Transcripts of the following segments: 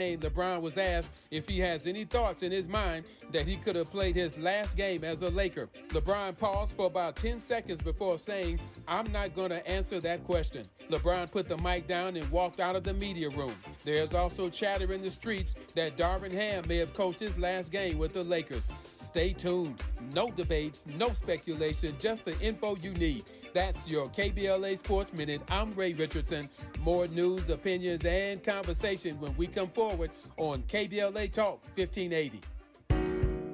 LeBron was asked if he has any thoughts in his mind that he could have played his last game as a Laker. LeBron paused for about 10 seconds before saying, "I'm not going to answer that question." LeBron put the mic down and walked out of the media room. There's also chatter in the streets that Darvin Ham may have coached his last game with the Lakers. Stay tuned. No debates, no speculation, just the info you need. That's your KBLA Sports Minute. I'm Ray Richardson. More news, opinions, and conversation when we come forward on KBLA Talk 1580.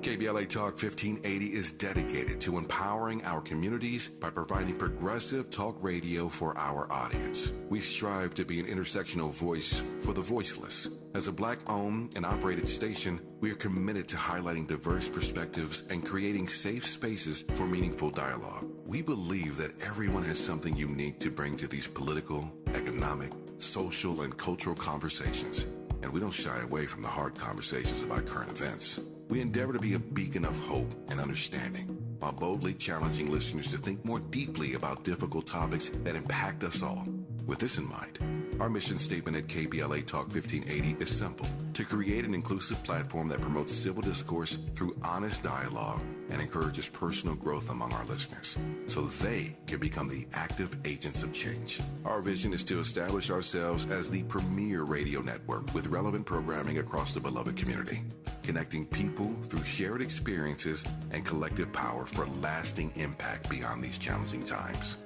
KBLA Talk 1580 is dedicated to empowering our communities by providing progressive talk radio for our audience. We strive to be an intersectional voice for the voiceless. As a Black-owned and operated station, we are committed to highlighting diverse perspectives and creating safe spaces for meaningful dialogue. We believe that everyone has something unique to bring to these political, economic, social, and cultural conversations, and we don't shy away from the hard conversations about current events. We endeavor to be a beacon of hope and understanding, while boldly challenging listeners to think more deeply about difficult topics that impact us all. With this in mind, our mission statement at KBLA Talk 1580 is simple: to create an inclusive platform that promotes civil discourse through honest dialogue and encourages personal growth among our listeners, so they can become the active agents of change. Our vision is to establish ourselves as the premier radio network with relevant programming across the beloved community, connecting people through shared experiences and collective power for lasting impact beyond these challenging times.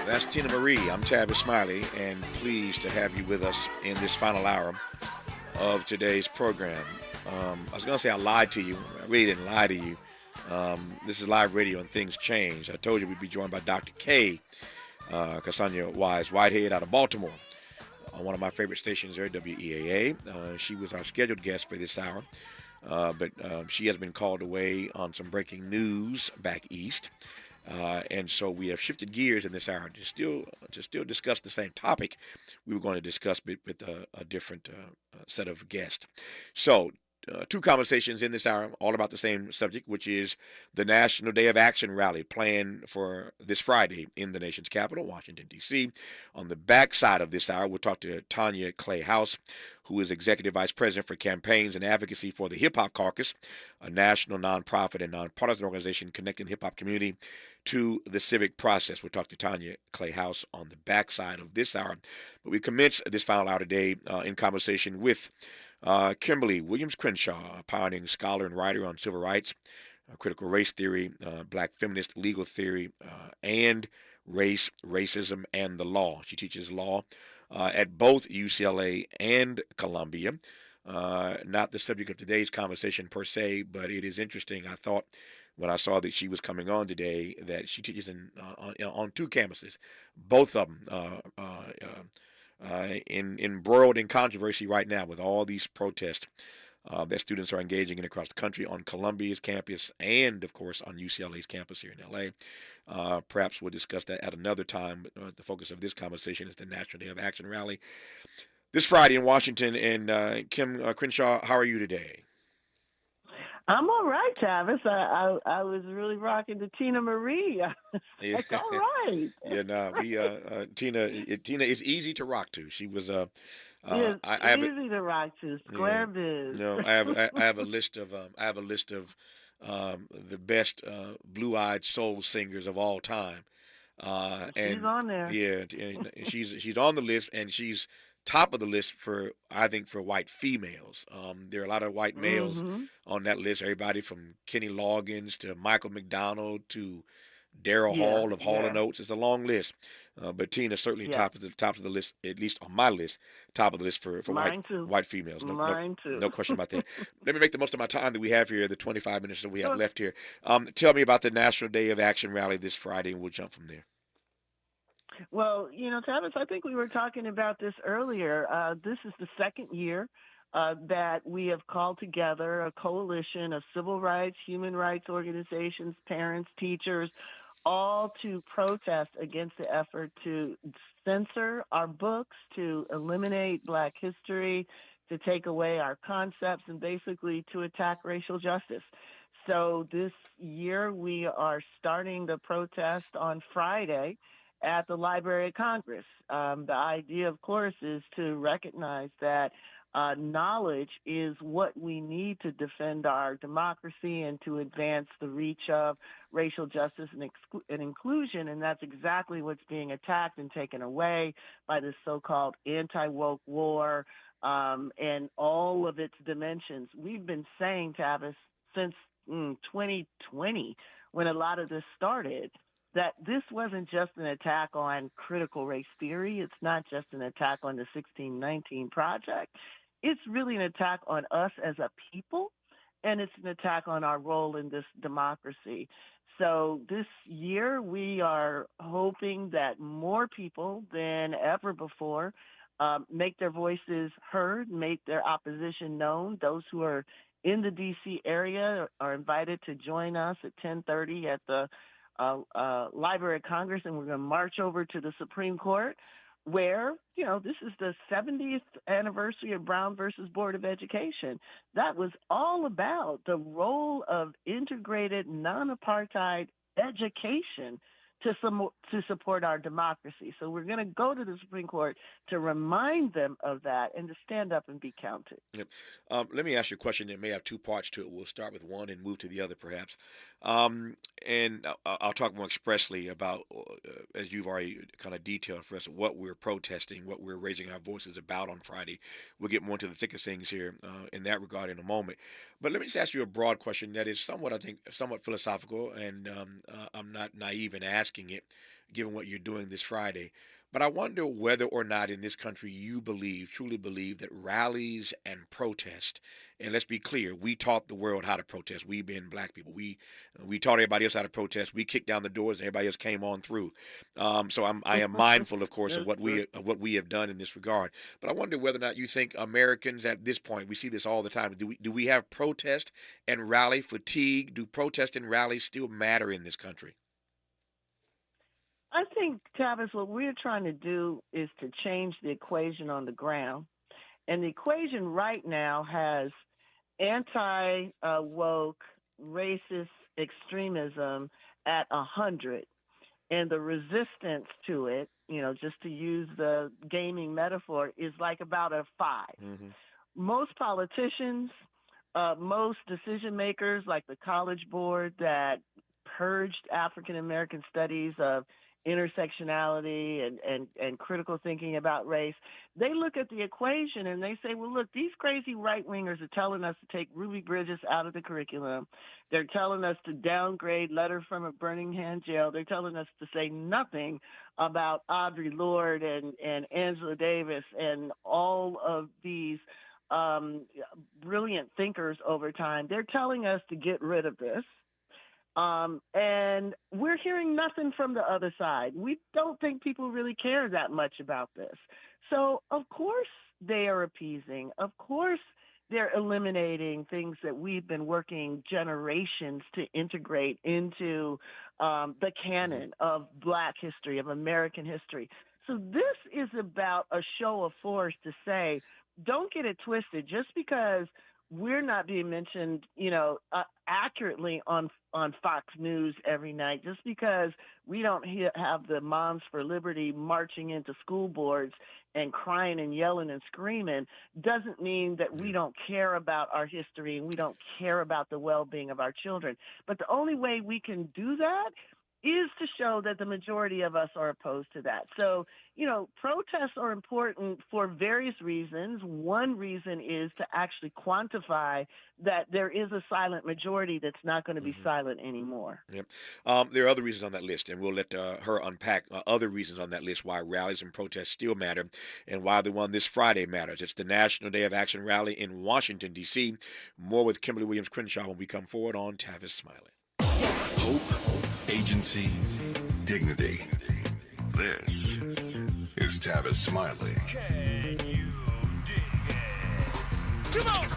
That's Tina Marie. I'm Tavis Smiley, and pleased to have you with us in this final hour of today's program. I was going to say I lied to you. I really didn't lie to you. This is live radio and things change. I told you we'd be joined by Dr. K, Cassandra Wise Whitehead out of Baltimore, on one of my favorite stations there, WEAA. She was our scheduled guest for this hour, but she has been called away on some breaking news back east. And so we have shifted gears in this hour to still discuss the same topic we were going to discuss, but with a different set of guests. So two conversations in this hour, all about the same subject, which is the National Day of Action rally planned for this Friday in the nation's capital, Washington, D.C. On the backside of this hour, we'll talk to Tanya Clay House, who is Executive Vice President for Campaigns and Advocacy for the Hip Hop Caucus, a national nonprofit and nonpartisan organization connecting the hip hop community to the civic process. We'll talk to Tanya Clay House on the backside of this hour. But we commence this final hour today in conversation with Kimberlé Williams Crenshaw, a pioneering scholar and writer on civil rights, critical race theory, black feminist legal theory, and race, racism, and the law. She teaches law at both UCLA and Columbia. Not the subject of today's conversation per se, but it is interesting. I thought when I saw that she was coming on today that she teaches on two campuses, both of them embroiled in controversy right now with all these protests that students are engaging in across the country on Columbia's campus and, of course, on UCLA's campus here in L.A. Perhaps we'll discuss that at another time, but the focus of this conversation is the National Day of Action rally this Friday in Washington. And Kim Crenshaw, how are you today? I'm all right, Tavis. I was really rocking to Tina Marie. That's all right. Yeah, no, Tina is easy to rock to. She was yes, easy to rock to. Square biz. No, I have a list of the best blue-eyed soul singers of all time. She's And on there. yeah, and she's on the list, and she's top of the list for, I think, for white females. There are a lot of white males Mm-hmm. on that list. Everybody from Kenny Loggins to Michael McDonald to Daryl Yeah, Hall of Hall and yeah, Oates. It's a long list, but Tina's certainly yeah. top of the list, at least on my list, top of the list for Mine too. white females. Mine too. No question about that. Let me make the most of my time that we have here, the 25 minutes that we have Sure. left here. Tell me about the National Day of Action rally this Friday, and we'll jump from there. Well, Tavis, I think we were talking about this earlier. This is the second year that we have called together a coalition of civil rights, human rights organizations, parents, teachers, all to protest against the effort to censor our books, to eliminate Black history, to take away our concepts, and basically to attack racial justice. So this year we are starting the protest on Friday at the Library of Congress. The idea, of course, is to recognize that knowledge is what we need to defend our democracy and to advance the reach of racial justice and inclusion. And that's exactly what's being attacked and taken away by this so-called anti-woke war and all of its dimensions. We've been saying, Tavis, since 2020, when a lot of this started, that this wasn't just an attack on critical race theory. It's not just an attack on the 1619 Project. It's really an attack on us as a people, and it's an attack on our role in this democracy. So this year, we are hoping that more people than ever before make their voices heard, make their opposition known. Those who are in the D.C. area are invited to join us at 10:30 at the Library of Congress, and we're going to march over to the Supreme Court, where, this is the 70th anniversary of Brown versus Board of Education. That was all about the role of integrated, non-apartheid education to support our democracy. So we're going to go to the Supreme Court to remind them of that and to stand up and be counted. Yep. Let me ask you a question that may have two parts to it. We'll start with one and move to the other, perhaps. And I'll talk more expressly about, as you've already kind of detailed for us, what we're protesting, what we're raising our voices about on Friday. We'll get more into the thick of things here in that regard in a moment. But let me just ask you a broad question that is somewhat, I think, somewhat philosophical, and I'm not naive in asking it, given what you're doing this Friday. But I wonder whether or not in this country you truly believe, that rallies and protest, and let's be clear, we taught the world how to protest. We being black people, we taught everybody else how to protest. We kicked down the doors, and everybody else came on through. So I am mindful, of course, of what we have done in this regard. But I wonder whether or not you think Americans at this point, we see this all the time. Do we have protest and rally fatigue? Do protest and rallies still matter in this country? I think, Tavis, what we're trying to do is to change the equation on the ground. And the equation right now has anti-woke, racist extremism at 100. And the resistance to it, just to use the gaming metaphor, is like about a 5. Mm-hmm. Most politicians, most decision makers, like the College Board that purged African American studies of intersectionality and critical thinking about race, they look at the equation and they say, well, look, these crazy right-wingers are telling us to take Ruby Bridges out of the curriculum. They're telling us to downgrade Letter from a Birmingham Jail. They're telling us to say nothing about Audre Lorde and Angela Davis and all of these brilliant thinkers over time. They're telling us to get rid of this. And we're hearing nothing from the other side. We don't think people really care that much about this. So, of course, they are appeasing. Of course, they're eliminating things that we've been working generations to integrate into the canon of Black history, of American history. So this is about a show of force to say, don't get it twisted. Just because we're not being mentioned, accurately on Fox News every night, just because we don't have the Moms for Liberty marching into school boards and crying and yelling and screaming, doesn't mean that we don't care about our history and we don't care about the well-being of our children. But the only way we can do that is to show that the majority of us are opposed to that. So, protests are important for various reasons. One reason is to actually quantify that there is a silent majority that's not going to be silent anymore. Yep. There are other reasons on that list, and we'll let her unpack other reasons on that list why rallies and protests still matter and why the one this Friday matters. It's the National Day of Action rally in Washington, D.C. More with Kimberlé Williams Crenshaw when we come forward on Tavis Smiley. Hope, agency, dignity. This is Tavis Smiley. Can you dig it? Come on!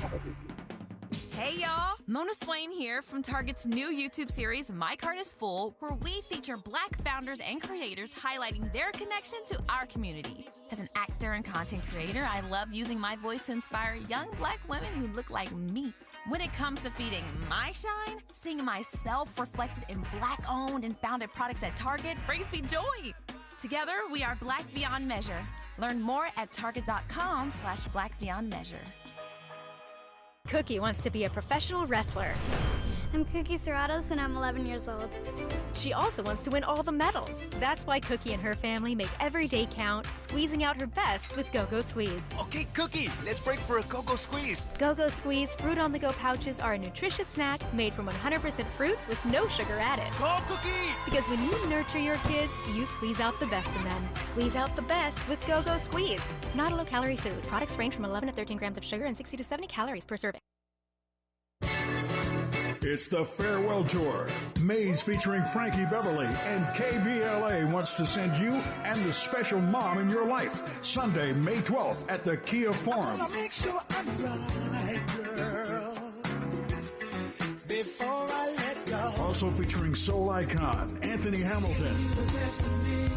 Hey y'all, Mona Swain here from Target's new YouTube series, My Cart is Full, where we feature Black founders and creators highlighting their connection to our community. As an actor and content creator, I love using my voice to inspire young Black women who look like me. When it comes to feeding my shine, seeing myself reflected in Black-owned and founded products at Target brings me joy. Together, we are Black Beyond Measure. Learn more at target.com/Black Beyond Measure. Cookie wants to be a professional wrestler. I'm Cookie Serratos and I'm 11 years old. She also wants to win all the medals. That's why Cookie and her family make every day count, squeezing out her best with Go-Go Squeeze. Okay, Cookie, let's break for a Go-Go Squeeze. Go-Go Squeeze Fruit on the Go pouches are a nutritious snack made from 100% fruit with no sugar added. Go, Cookie! Because when you nurture your kids, you squeeze out the best in them. Squeeze out the best with Go-Go Squeeze. Not a low-calorie food. Products range from 11 to 13 grams of sugar and 60 to 70 calories per serving. It's the farewell tour. Maze featuring Frankie Beverly and KBLA wants to send you and the special mom in your life. Sunday, May 12th at the Kia Forum. Make sure I'm right, girl, before I let go. Also featuring soul icon Anthony Hamilton. The best of me.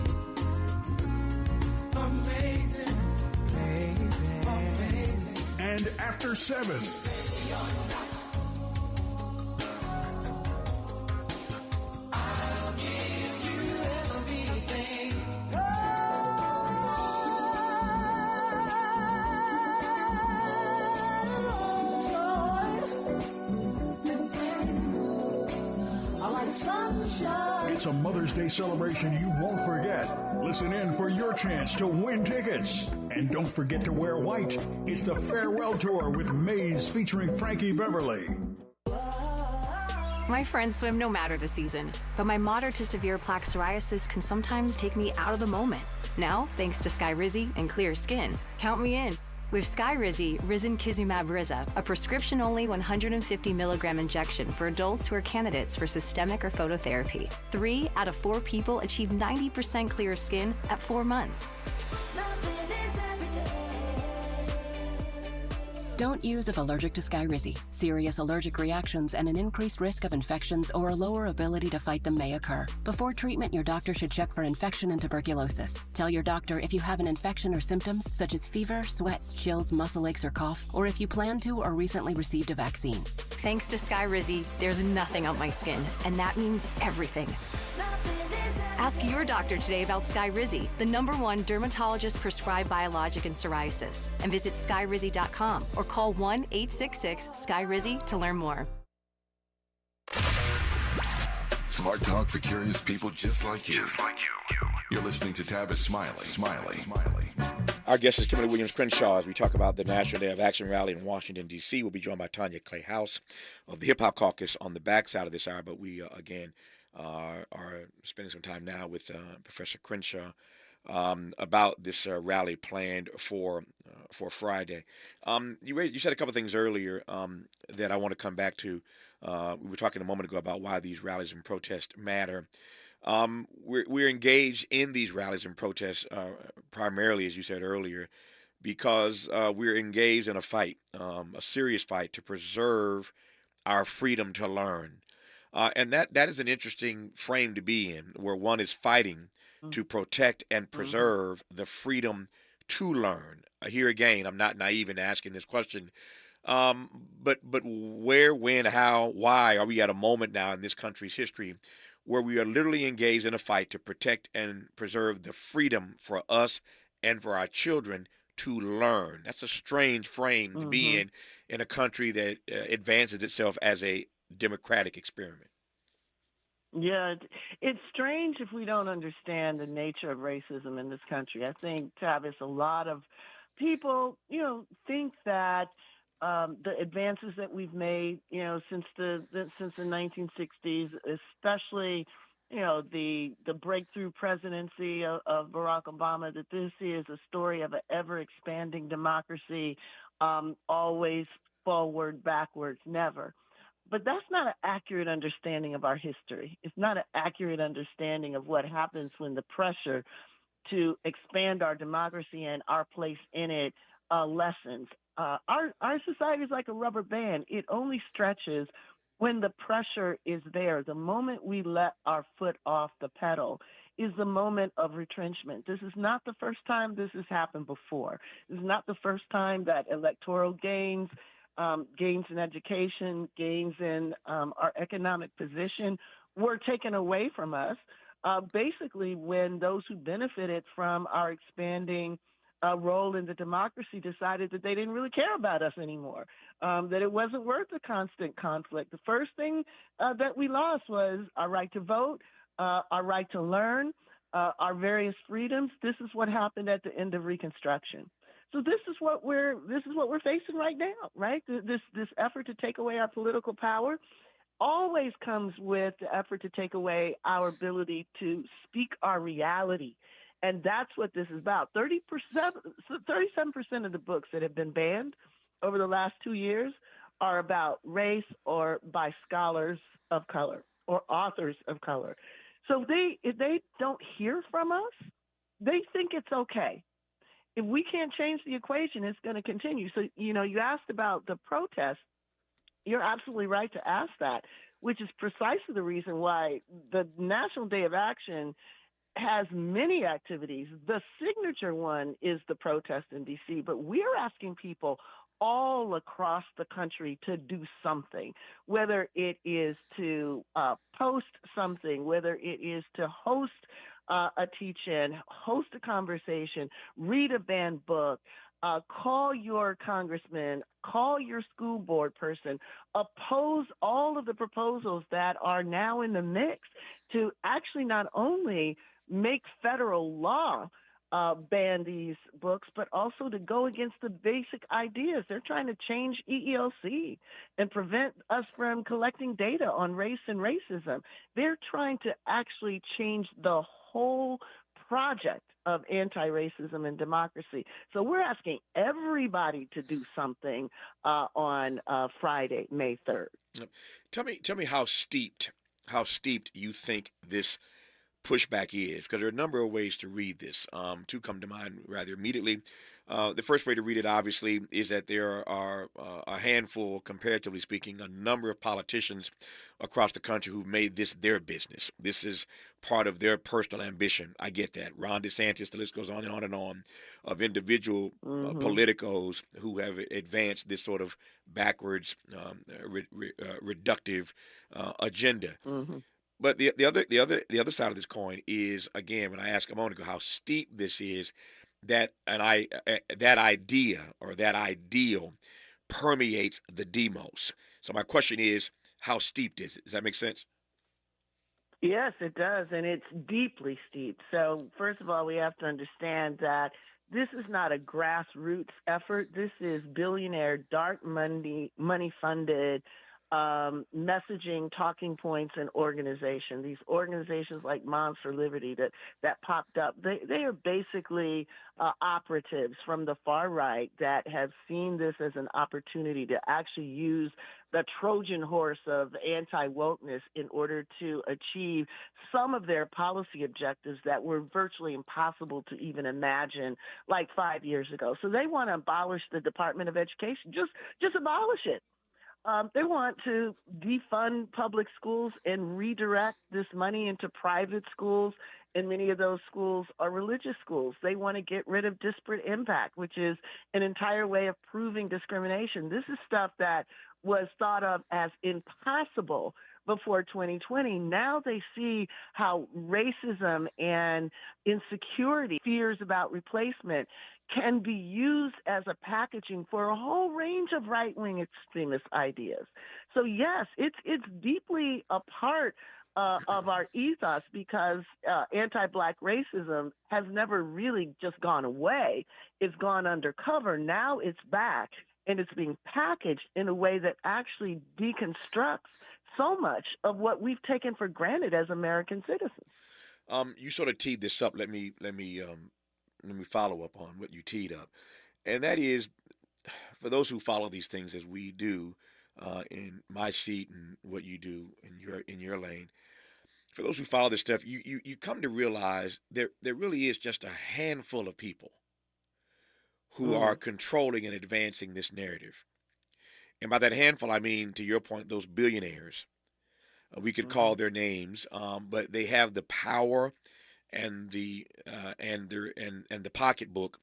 Amazing, amazing, amazing. And After 7. It's a Mother's Day celebration you won't forget. Listen in for your chance to win tickets. And don't forget to wear white. It's the farewell tour with Maze featuring Frankie Beverly. My friends swim no matter the season, but my moderate to severe plaque psoriasis can sometimes take me out of the moment. Now, thanks to Skyrizi and clear skin, count me in. With Skyrizi, Risankizumab Riza, a prescription-only 150 milligram injection for adults who are candidates for systemic or phototherapy. 3 out of 4 people achieve 90% clear skin at 4 months. Don't use if allergic to Skyrizi. Serious allergic reactions and an increased risk of infections or a lower ability to fight them may occur. Before treatment, your doctor should check for infection and tuberculosis. Tell your doctor if you have an infection or symptoms such as fever, sweats, chills, muscle aches, or cough, or if you plan to or recently received a vaccine. Thanks to Skyrizi, there's nothing on my skin, and that means everything. Ask your doctor today about Skyrizi, the #1 dermatologist-prescribed biologic in psoriasis, and visit skyrizi.com or call 1-866-SKYRIZI to learn more. Smart talk for curious people just like you. You're listening to Tavis Smiley. Our guest is Kimberlé Williams Crenshaw as we talk about the National Day of Action rally in Washington, D.C. We'll be joined by Tanya Clay House of the Hip Hop Caucus on the backside of this hour, but we, again, are spending some time now with Professor Crenshaw about this rally planned for Friday. You said a couple things earlier that I want to come back to. We were talking a moment ago about why these rallies and protests matter. We're engaged in these rallies and protests primarily, as you said earlier, because we're engaged in a fight, a serious fight to preserve our freedom to learn. And that is an interesting frame to be in, where one is fighting to protect and preserve the freedom to learn. Here again, I'm not naive in asking this question, but where, when, how, why are we at a moment now in this country's history where we are literally engaged in a fight to protect and preserve the freedom for us and for our children to learn? That's a strange frame to be in a country that advances itself as a democratic experiment. Yeah, it's strange if we don't understand the nature of racism in this country. I think, Tavis, a lot of people, think that the advances that we've made, since the 1960s, especially, the breakthrough presidency of Barack Obama, that this is a story of an ever expanding democracy, always forward, backwards, never. But that's not an accurate understanding of our history. It's not an accurate understanding of what happens when the pressure to expand our democracy and our place in it lessens. Our society is like a rubber band. It only stretches when the pressure is there. The moment we let our foot off the pedal is the moment of retrenchment. This is not the first time this has happened before. This is not the first time that electoral gains, gains in education, gains in our economic position were taken away from us. Basically, when those who benefited from our expanding role in the democracy decided that they didn't really care about us anymore, that it wasn't worth the constant conflict. The first thing that we lost was our right to vote, our right to learn, our various freedoms. This is what happened at the end of Reconstruction. So this is what we're facing right now, right? This effort to take away our political power always comes with the effort to take away our ability to speak our reality. And that's what this is about. 37% of the books that have been banned over the last 2 years are about race or by scholars of color or authors of color. So if they don't hear from us, they think it's okay. If we can't change the equation, it's going to continue. So, you asked about the protest. You're absolutely right to ask that, which is precisely the reason why the National Day of Action has many activities. The signature one is the protest in D.C., but we're asking people all across the country to do something, whether it is to post something, whether it is to host a teach-in, host a conversation, read a banned book, call your congressman, call your school board person, oppose all of the proposals that are now in the mix to actually not only make federal law ban these books, but also to go against the basic ideas. They're trying to change EEOC and prevent us from collecting data on race and racism. They're trying to actually change the whole project of anti-racism and democracy. So we're asking everybody to do something on Friday, May 3rd. Tell me how steeped you think this pushback is, because there are a number of ways to read this. Two come to mind rather immediately. The first way to read it, obviously, is that there are a handful, comparatively speaking, a number of politicians across the country who've made this their business. This is part of their personal ambition. I get that. Ron DeSantis, the list goes on and on and on, of individual politicos who have advanced this sort of backwards, reductive agenda. But the other side of this coin is, again, when I asked a moment ago how steep this is, that idea or that ideal permeates the demos. So my question is, how steep is it? Does that make sense? Yes, it does, and it's deeply steep. So first of all, we have to understand that this is not a grassroots effort. This is billionaire, dark money funded messaging, talking points, and organization. These organizations like Moms for Liberty that popped up, they are basically operatives from the far right that have seen this as an opportunity to actually use the Trojan horse of anti-wokeness in order to achieve some of their policy objectives that were virtually impossible to even imagine like 5 years ago. So they want to abolish the Department of Education, just abolish it. They want to defund public schools and redirect this money into private schools, and many of those schools are religious schools. They want to get rid of disparate impact, which is an entire way of proving discrimination. This is stuff that was thought of as impossible before 2020. Now they see how racism and insecurity, fears about replacement, can be used as a packaging for a whole range of right-wing extremist ideas. So yes, it's deeply a part of our ethos, because anti-Black racism has never really just gone away. It's gone undercover. Now it's back, and it's being packaged in a way that actually deconstructs so much of what we've taken for granted as American citizens. You sort of teed this up. Let me follow up on what you teed up, and that is, for those who follow these things as we do, in my seat and what you do in your lane. For those who follow this stuff, you come to realize there really is just a handful of people who are controlling and advancing this narrative. And by that handful, I mean, to your point, those billionaires. We could call their names, but they have the power and the pocketbook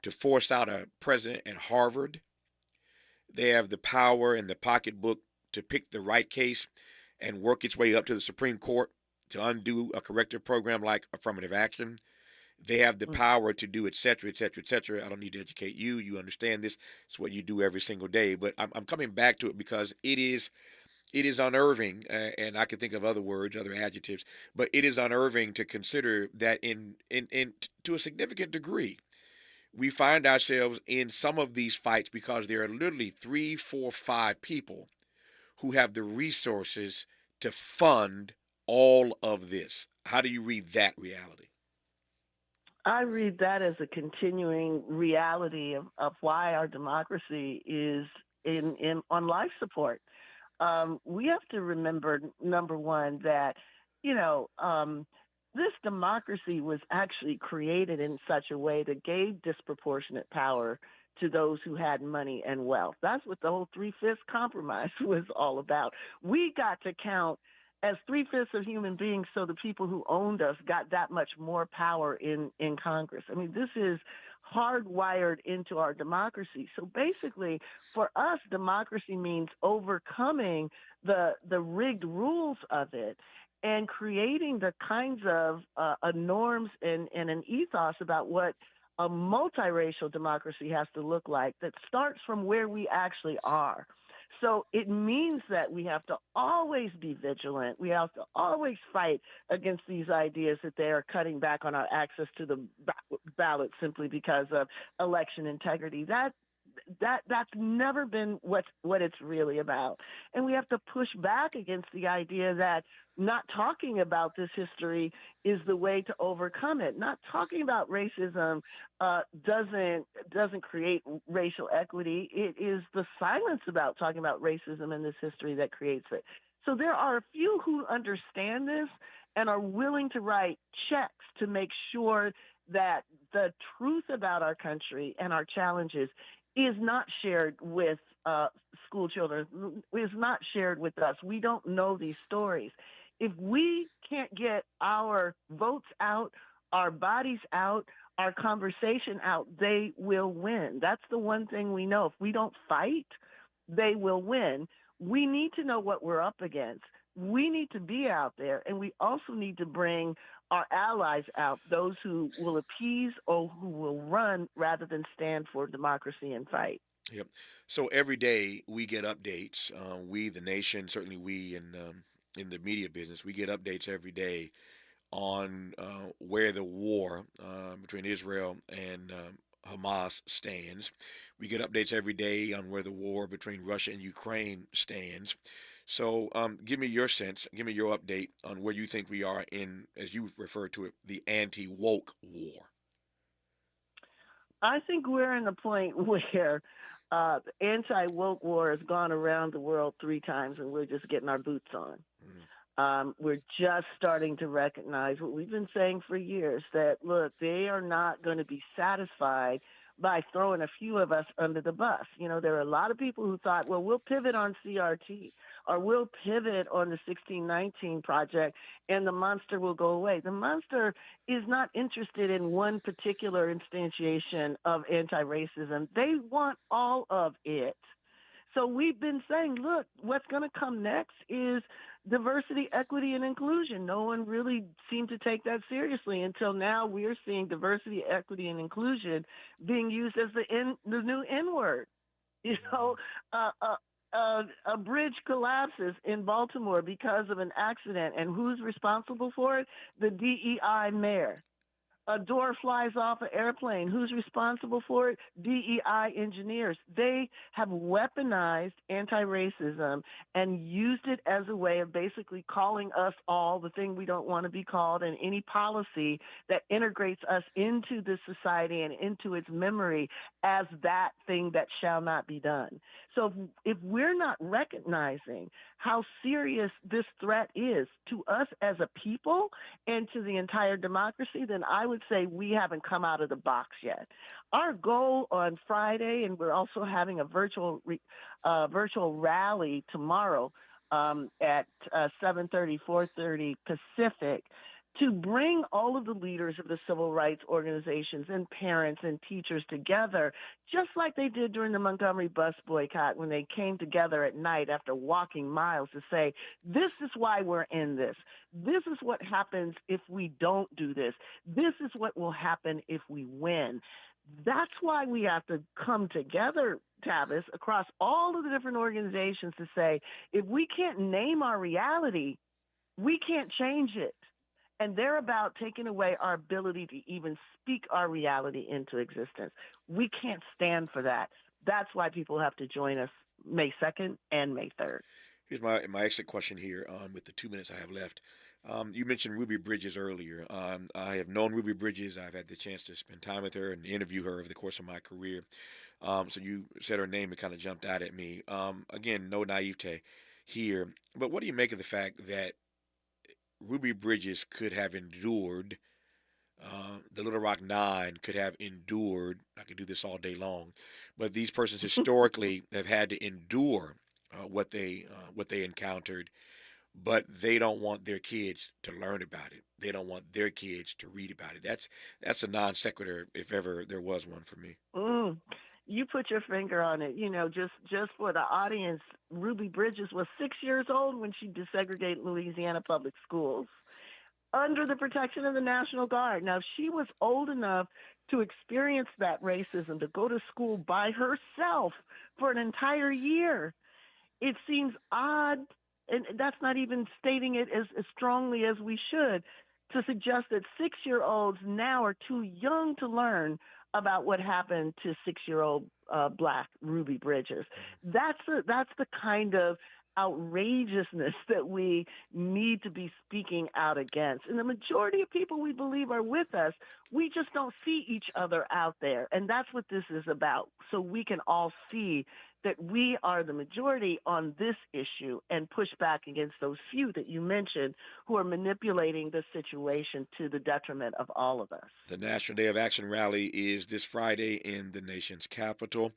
to force out a president at Harvard. They have the power and the pocketbook to pick the right case and work its way up to the Supreme Court to undo a corrective program like affirmative action. They have the power to do et cetera, et cetera, et cetera. I don't need to educate you. You understand this. It's what you do every single day. But I'm coming back to it because it is unnerving, and I can think of other words, other adjectives, but it is unnerving to consider that in to a significant degree, we find ourselves in some of these fights because there are literally 3, 4, 5 people who have the resources to fund all of this. How do you read that reality? I read that as a continuing reality of why our democracy is on life support. We have to remember, number one, that, this democracy was actually created in such a way that gave disproportionate power to those who had money and wealth. That's what the whole 3/5 compromise was all about. We got to count as 3/5 of human beings, so the people who owned us got that much more power in Congress. I mean, this is hardwired into our democracy. So basically, for us, democracy means overcoming the rigged rules of it and creating the kinds of norms and an ethos about what a multiracial democracy has to look like that starts from where we actually are. So it means that we have to always be vigilant. We have to always fight against these ideas that they are cutting back on our access to the ballot simply because of election integrity. That's never been what it's really about. And we have to push back against the idea that not talking about this history is the way to overcome it. Not talking about racism doesn't create racial equity. It is the silence about talking about racism in this history that creates it. So there are a few who understand this and are willing to write checks to make sure that the truth about our country and our challenges is not shared with school children, is not shared with us. We don't know these stories. If we can't get our votes out, our bodies out, our conversation out, they will win. That's the one thing we know. If we don't fight, they will win. We need to know what we're up against. We need to be out there, and we also need to bring our allies out, those who will appease or who will run rather than stand for democracy and fight. Yep. So every day we get updates. We, the nation, certainly we in the media business, we get updates every day on where the war between Israel and Hamas stands. We get updates every day on where the war between Russia and Ukraine stands. So give me your sense, give me your update on where you think we are in, as you refer to it, the anti-woke war. I think we're in the point where the anti-woke war has gone around the world 3 times, and we're just getting our boots on. We're just starting to recognize what we've been saying for years, that, look, they are not going to be satisfied by throwing a few of us under the bus. There are a lot of people who thought, well, we'll pivot on CRT or we'll pivot on the 1619 project and the monster will go away. The monster is not interested in one particular instantiation of anti-racism. They want all of it. So we've been saying, look, what's going to come next is diversity, equity, and inclusion. No one really seemed to take that seriously until now. We're seeing diversity, equity, and inclusion being used as the new N-word. a bridge collapses in Baltimore because of an accident, and who's responsible for it? The DEI mayor. A door flies off an airplane. Who's responsible for it? DEI engineers. They have weaponized anti-racism and used it as a way of basically calling us all the thing we don't want to be called, and any policy that integrates us into this society and into its memory as that thing that shall not be done. So if we're not recognizing how serious this threat is to us as a people and to the entire democracy, then I would say we haven't come out of the box yet. Our goal on Friday, and we're also having a virtual rally tomorrow at 7:30, 4:30 Pacific, to bring all of the leaders of the civil rights organizations and parents and teachers together, just like they did during the Montgomery bus boycott when they came together at night after walking miles to say, this is why we're in this. This is what happens if we don't do this. This is what will happen if we win. That's why we have to come together, Tavis, across all of the different organizations to say, if we can't name our reality, we can't change it. And they're about taking away our ability to even speak our reality into existence. We can't stand for that. That's why people have to join us May 2nd and May 3rd. Here's my exit question here with the 2 minutes I have left. You mentioned Ruby Bridges earlier. I have known Ruby Bridges. I've had the chance to spend time with her and interview her over the course of my career. So you said her name and kind of jumped out at me. Again, no naivete here. But what do you make of the fact that Ruby Bridges could have endured, the Little Rock Nine could have endured, I could do this all day long, but these persons historically have had to endure what they encountered, but they don't want their kids to learn about it. They don't want their kids to read about it. That's a non sequitur, if ever there was one for me. You put your finger on it. You know, just for the audience, Ruby Bridges was 6 years old when she desegregated Louisiana public schools under the protection of the National Guard. Now, she was old enough to experience that racism, to go to school by herself for an entire year. It seems odd, and that's not even stating it as strongly as we should, to suggest that 6-year-olds now are too young to learn about what happened to 6-year-old Black Ruby Bridges. That's the kind of outrageousness that we need to be speaking out against. And the majority of people we believe are with us, we just don't see each other out there. And that's what this is about. So we can all see that we are the majority on this issue and push back against those few that you mentioned who are manipulating the situation to the detriment of all of us. The National Day of Action rally is this Friday in the nation's capital.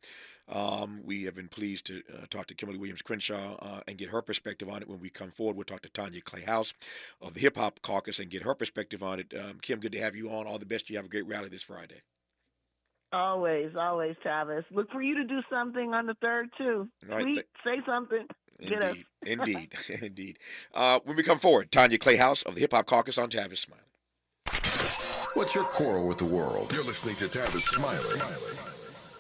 We have been pleased to talk to Kimberlé Crenshaw and get her perspective on it. When we come forward, we'll talk to Tanya Clay House of the Hip Hop Caucus and get her perspective on it. Kim, good to have you on. All the best. You have a great rally this Friday. Always, Tavis. Look for you to do something on the 3rd, too. All right, Tweet, say something. Get us. Indeed. When we come forward, Tanya Clay House of the Hip Hop Caucus on Tavis Smiley. What's your quarrel with the world? You're listening to Tavis Smiley.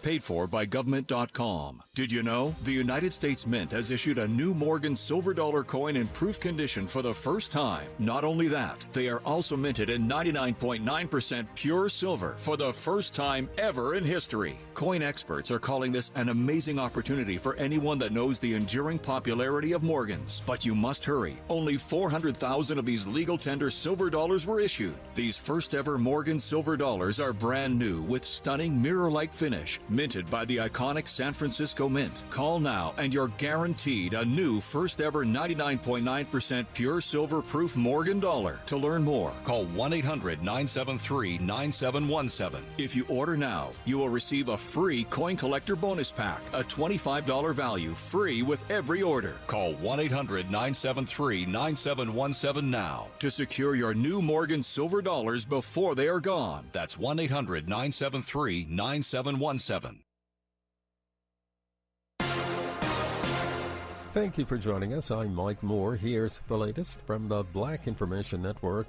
Paid for by government.com. Did you know? The United States Mint has issued a new Morgan silver dollar coin in proof condition for the first time. Not only that, they are also minted in 99.9% pure silver for the first time ever in history. Coin experts are calling this an amazing opportunity for anyone that knows the enduring popularity of Morgans. But you must hurry. Only 400,000 of these legal tender silver dollars were issued. These first ever Morgan silver dollars are brand new with stunning mirror-like finish, minted by the iconic San Francisco Mint. Call now and you're guaranteed a new first ever 99.9% pure silver proof Morgan dollar. To learn more, call 1-800-973-9717. If you order now, you will receive a free coin collector bonus pack, a $25 value, free with every order. Call 1-800-973-9717 now to secure your new Morgan silver dollars before they are gone. That's 1-800-973-9717. Thank you for joining us. I'm Mike Moore. Here's the latest from the Black Information Network.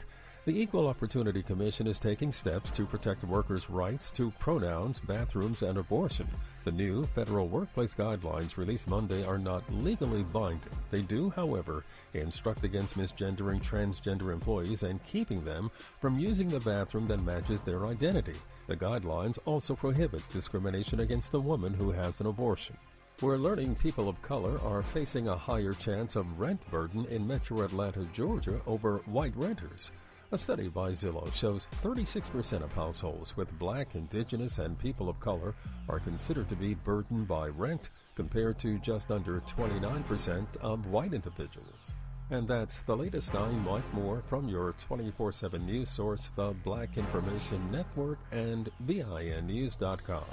The Equal Opportunity Commission is taking steps to protect workers' rights to pronouns, bathrooms, and abortion. The new federal workplace guidelines released Monday are not legally binding. They do, however, instruct against misgendering transgender employees and keeping them from using the bathroom that matches their identity. The guidelines also prohibit discrimination against the woman who has an abortion. We're learning people of color are facing a higher chance of rent burden in metro Atlanta, Georgia, over white renters. A study by Zillow shows 36% of households with Black, Indigenous, and people of color are considered to be burdened by rent, compared to just under 29% of white individuals. And that's the latest. I'm Mike Moore from your 24/7 news source, the Black Information Network, and BINnews.com.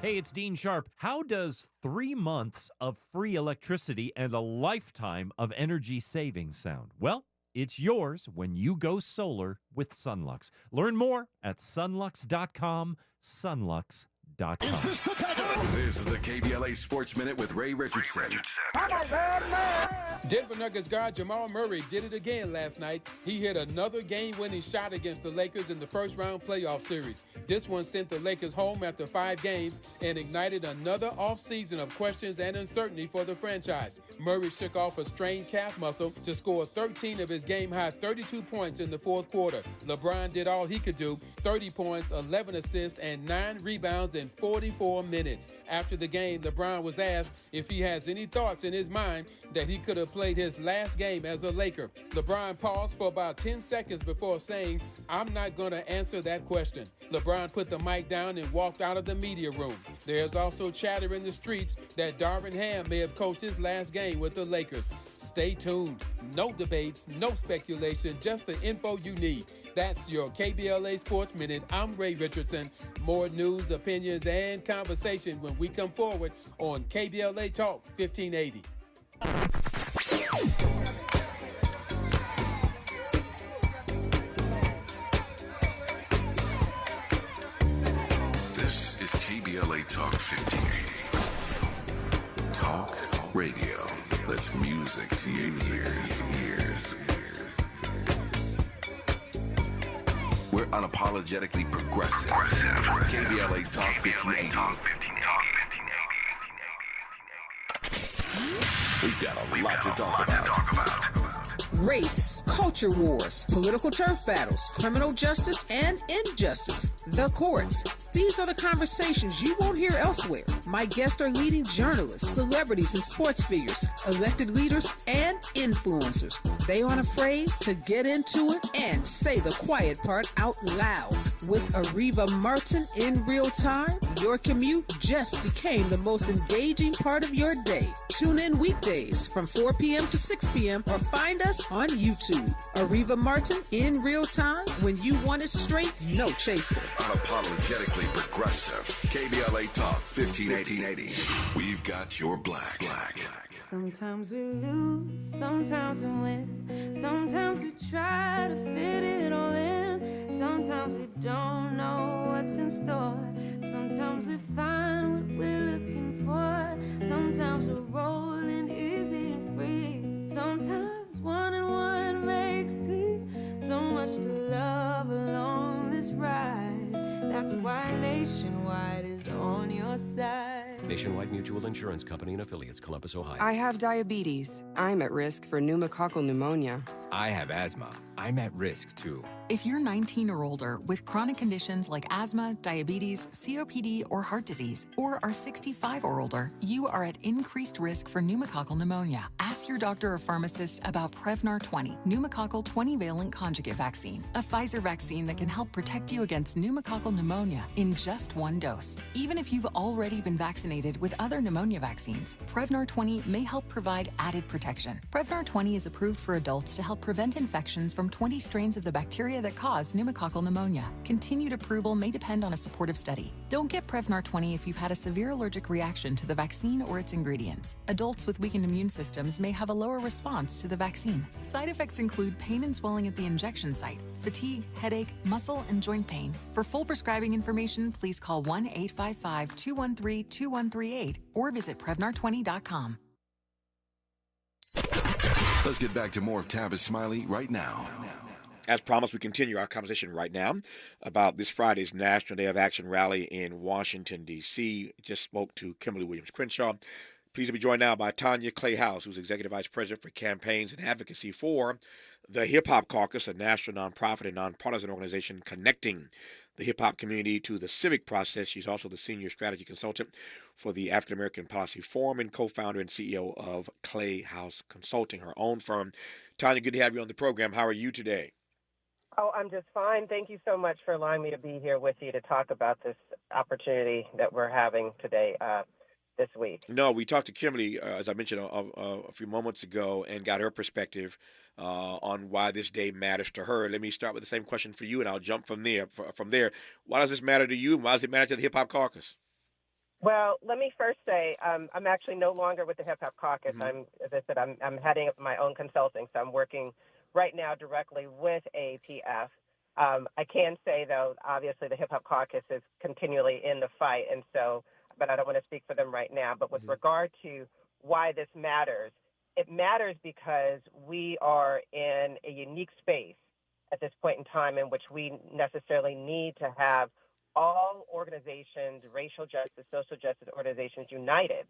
Hey, it's Dean Sharp. How does 3 months of free electricity and a lifetime of energy savings sound? Well, it's yours when you go solar with Sunlux. Learn more at sunlux.com, sunlux.com. This is the KBLA Sports Minute with Ray Richardson. Denver Nuggets guard Jamal Murray did it again last night. He hit another game-winning shot against the Lakers in the first-round playoff series. This one sent the Lakers home after 5 games and ignited another offseason of questions and uncertainty for the franchise. Murray shook off a strained calf muscle to score 13 of his game-high 32 points in the fourth quarter. LeBron did all he could do, 30 points, 11 assists, and 9 rebounds in 44 minutes. After the game, LeBron was asked if he has any thoughts in his mind that he could have played his last game as a Laker. LeBron paused for about 10 seconds before saying, "I'm not going to answer that question." LeBron put the mic down and walked out of the media room. There's also chatter in the streets that Darvin Ham may have coached his last game with the Lakers. Stay tuned. No debates, no speculation, just the info you need. That's your KBLA Sports Minute. I'm Ray Richardson. More news, opinions, and conversation when we come forward on KBLA Talk 1580. This is KBLA Talk 1580. Talk radio. That's music to your ears. We're unapologetically progressive. KBLA Talk 1580. We've got a lot to talk about. Race, culture wars, political turf battles, criminal justice and injustice, the courts. These are the conversations you won't hear elsewhere. My guests are leading journalists, celebrities, and sports figures, elected leaders, and influencers. They aren't afraid to get into it and say the quiet part out loud. With Ariva Martin in real time, your commute just became the most engaging part of your day. Tune in weekdays from 4 p.m. to 6 p.m. or find us on YouTube. Ariva Martin in real time, when you want it straight, no chaser. Unapologetically progressive. KBLA Talk 1580. We've got your black. Sometimes we lose, sometimes we win. Sometimes we try to fit it all in. Sometimes we don't know what's in store. Sometimes we find what we're looking for. Sometimes we're rolling easy and free. Sometimes 1 and 1 makes 3. So much to love along this ride. That's why Nationwide is on your side. Nationwide Mutual Insurance Company and Affiliates, Columbus, Ohio. I have diabetes. I'm at risk for pneumococcal pneumonia. I have asthma. I'm at risk, too. If you're 19 or older with chronic conditions like asthma, diabetes, COPD, or heart disease, or are 65 or older, you are at increased risk for pneumococcal pneumonia. Ask your doctor or pharmacist about Prevnar 20, pneumococcal 20-valent conjugate vaccine, a Pfizer vaccine that can help protect you against pneumococcal pneumonia in just 1 dose. Even if you've already been vaccinated with other pneumonia vaccines, Prevnar 20 may help provide added protection. Prevnar 20 is approved for adults to help prevent infections from 20 strains of the bacteria that cause pneumococcal pneumonia. Continued approval may depend on a supportive study. Don't get Prevnar 20 if you've had a severe allergic reaction to the vaccine or its ingredients. Adults with weakened immune systems may have a lower response to the vaccine. Side effects include pain and swelling at the injection site, fatigue, headache, muscle, and joint pain. For full prescribing information, please call 1-855-213-2138 or visit Prevnar20.com. Let's get back to more of Tavis Smiley right now. As promised, we continue our conversation right now about this Friday's National Day of Action rally in Washington, D.C. Just spoke to Kimberlé Crenshaw. Pleased to be joined now by Tanya Clay House, who's Executive Vice President for Campaigns and Advocacy for the Hip Hop Caucus, a national nonprofit and nonpartisan organization connecting the hip hop community to the civic process. She's also the Senior Strategy Consultant for the African American Policy Forum and co-founder and CEO of Clay House Consulting, her own firm. Tanya, good to have you on the program. How are you today? Oh, I'm just fine. Thank you so much for allowing me to be here with you to talk about this opportunity that we're having today, this week. No, we talked to Kimberlé, as I mentioned a few moments ago, and got her perspective on why this day matters to her. Let me start with the same question for you, and I'll jump from there. Why does this matter to you, and why does it matter to the Hip Hop Caucus? Well, let me first say I'm actually no longer with the Hip Hop Caucus. Mm-hmm. As I said, I'm heading up my own consulting, so I'm working right now directly with APF. I can say, though, obviously the Hip Hop Caucus is continually in the fight, and so, but I don't want to speak for them right now. But with regard to why this matters, it matters because we are in a unique space at this point in time in which we necessarily need to have all organizations, racial justice, social justice organizations united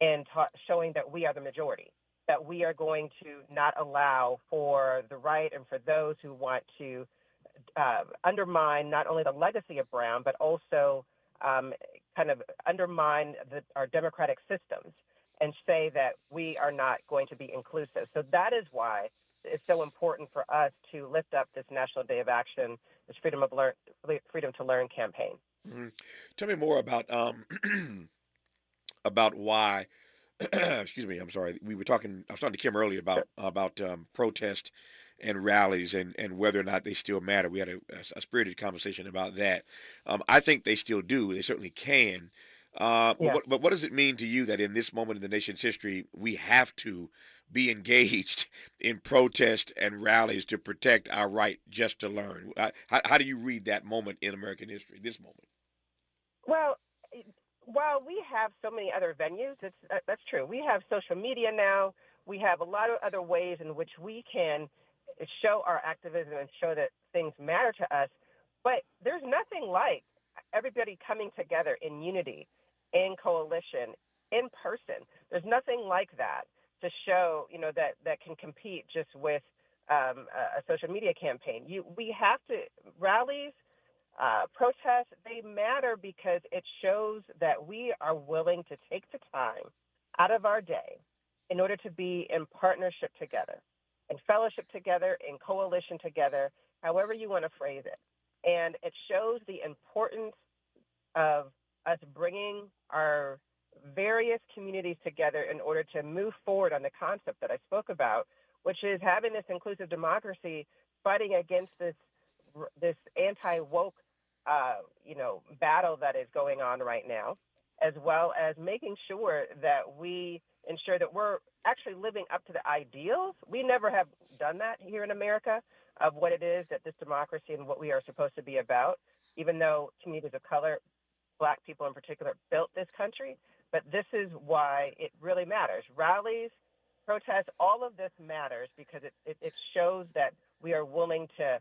in showing that we are the majority, that we are going to not allow for the right and for those who want to undermine not only the legacy of Brown, but also kind of undermine our democratic systems and say that we are not going to be inclusive. So that is why it's so important for us to lift up this National Day of Action, this Freedom to Learn campaign. Mm-hmm. Tell me more about about why. Excuse me. I'm sorry. I was talking to Kim earlier about protest and rallies and whether or not they still matter. We had a spirited conversation about that. I think they still do. They certainly can. But what does it mean to you that in this moment in the nation's history, we have to be engaged in protest and rallies to protect our right just to learn? How do you read that moment in American history, this moment? Well, while we have so many other venues, that's true. We have social media now. We have a lot of other ways in which we can show our activism and show that things matter to us. But there's nothing like everybody coming together in unity, in coalition, in person. There's nothing like that to show, that can compete just with a social media campaign. We have to, rallies, protests, they matter because it shows that we are willing to take the time out of our day in order to be in partnership together, in fellowship together, in coalition together, however you want to phrase it. And it shows the importance of us bringing our various communities together in order to move forward on the concept that I spoke about, which is having this inclusive democracy, fighting against this anti-woke, battle that is going on right now, as well as making sure that we ensure that we're actually living up to the ideals. We never have done that here in America of what it is that this democracy and what we are supposed to be about, even though communities of color, Black people in particular, built this country. But this is why it really matters. Rallies, protests, all of this matters because it shows that we are willing to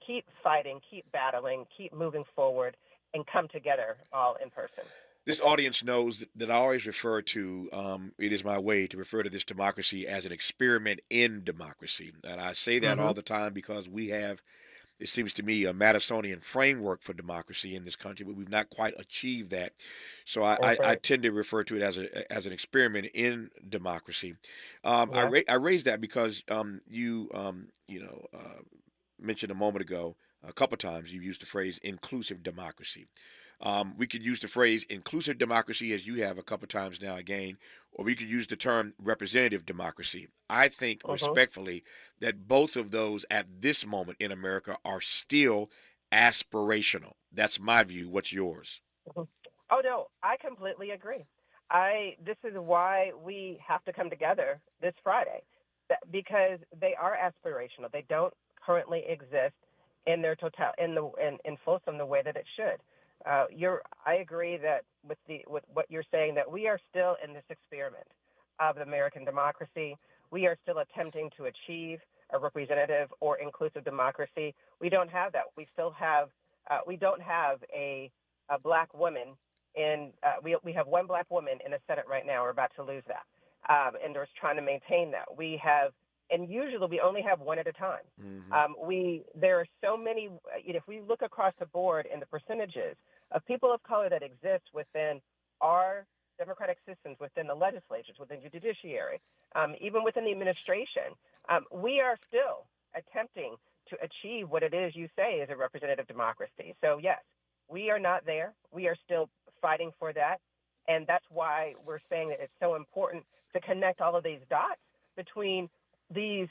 keep fighting, keep battling, keep moving forward, and come together all in person. This audience knows that I always refer to, it is my way to refer to this democracy as an experiment in democracy. And I say that all the time because we have, it seems to me, a Madisonian framework for democracy in this country, but we've not quite achieved that. So I tend to refer to it as an experiment in democracy. I raised that because you mentioned a moment ago, a couple times, you've used the phrase inclusive democracy. We could use the phrase inclusive democracy, as you have a couple times now again, or we could use the term representative democracy. I think respectfully that both of those at this moment in America are still aspirational. That's my view. What's yours? Oh, no, I completely agree. This is why we have to come together this Friday, because they are aspirational. They don't currently exist in their in fulsome the way that it should. I agree that with what you're saying, that we are still in this experiment of American democracy. we are still attempting to achieve a representative or inclusive democracy. We don't have that. We still have, we don't have a black woman in, we have one black woman in the Senate right now. We're about to lose that. And we're trying to maintain that. We have, and usually we only have one at a time. There are so many, if we look across the board in the percentages of people of color that exist within our democratic systems, within the legislatures, within the judiciary, even within the administration, we are still attempting to achieve what it is you say is a representative democracy. So yes, we are not there. We are still fighting for that. And that's why we're saying that it's so important to connect all of these dots between these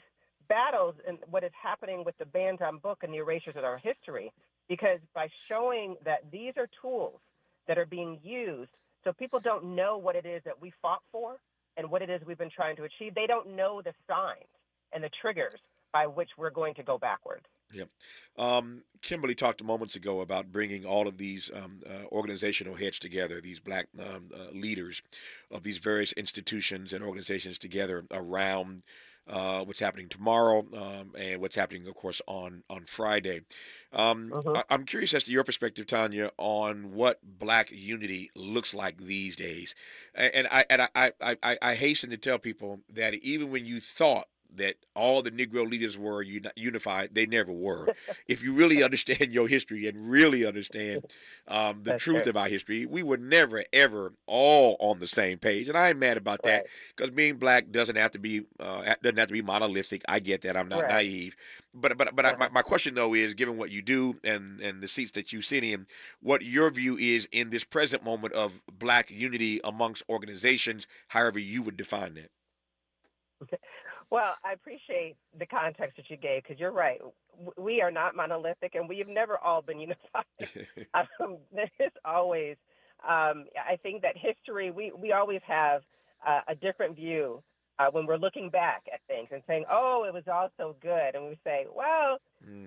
battles and what is happening with the bans on book and the erasures of our history, because by showing that these are tools that are being used so people don't know what it is that we fought for and what it is we've been trying to achieve, they don't know the signs and the triggers by which we're going to go backwards. Yeah. Kimberlé talked moments ago about bringing all of these organizational heads together, these black leaders of these various institutions and organizations together around what's happening tomorrow and what's happening, of course, on Friday. I'm curious as to your perspective, Tanya, on what black unity looks like these days. And I hasten to tell people that even when you thought that all the Negro leaders were unified, they never were. If you really understand your history and really understand the truth of our history, we were never, ever all on the same page. And I ain't mad about that, because being black doesn't have to be monolithic. I get that. I'm not naive. But my question, though, is, given what you do and the seats that you sit in, what your view is in this present moment of black unity amongst organizations, however you would define that. Okay. Well, I appreciate the context that you gave, because you're right. We are not monolithic, and we've never all been unified. There's always, I think that history, we always have a different view when we're looking back at things and saying, oh, it was all so good. And we say, well,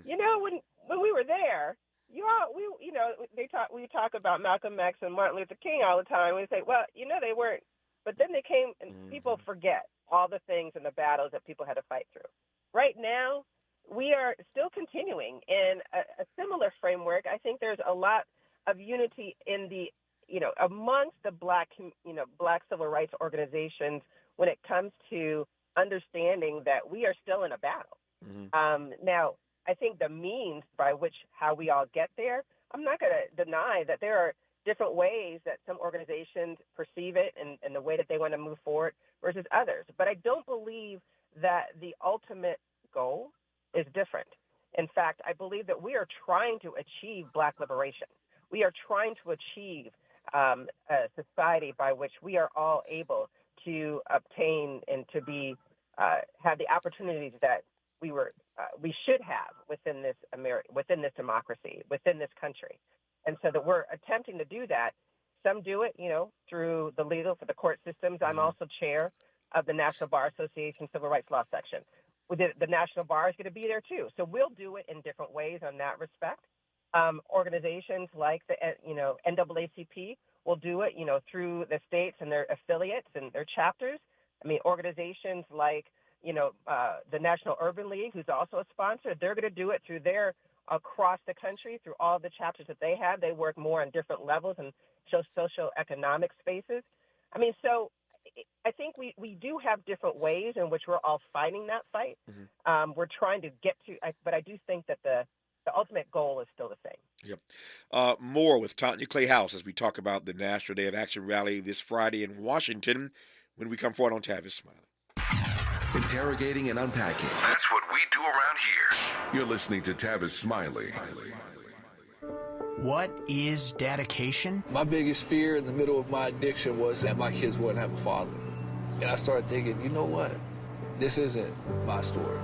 you know, when we were there, we talk about Malcolm X and Martin Luther King all the time. We say, well, you know, they weren't. But then they came, and people forget all the things and the battles that people had to fight through. Right now, we are still continuing in a similar framework. I think there's a lot of unity in the, amongst the black civil rights organizations when it comes to understanding that we are still in a battle. Now, I think the means by which how we all get there, I'm not going to deny that there are different ways that some organizations perceive it and the way that they want to move forward versus others. But I don't believe that the ultimate goal is different. In fact, I believe that we are trying to achieve black liberation. We are trying to achieve a society by which we are all able to obtain and to be have the opportunities that we should have within this democracy, within this country. And so that we're attempting to do that. Some do it, through the legal for the court systems. I'm also chair of the National Bar Association Civil Rights Law Section. The National Bar is going to be there too. So we'll do it in different ways on that respect. Organizations like the, NAACP will do it, through the states and their affiliates and their chapters. I mean, organizations like, the National Urban League, who's also a sponsor, they're going to do it through their across the country through all the chapters that they have. They work more on different levels and socioeconomic spaces. I mean, so I think we do have different ways in which we're all fighting that fight. We're trying to get to, but I do think that the ultimate goal is still the same. Yep. More with Tanya Clay House as we talk about the National Day of Action rally this Friday in Washington when we come forward on Tavis, Smiley. Interrogating and unpacking. That's what we do around here. You're listening to Tavis Smiley. What is dedication? My biggest fear in the middle of my addiction was that my kids wouldn't have a father. And I started thinking, you know what? This isn't my story.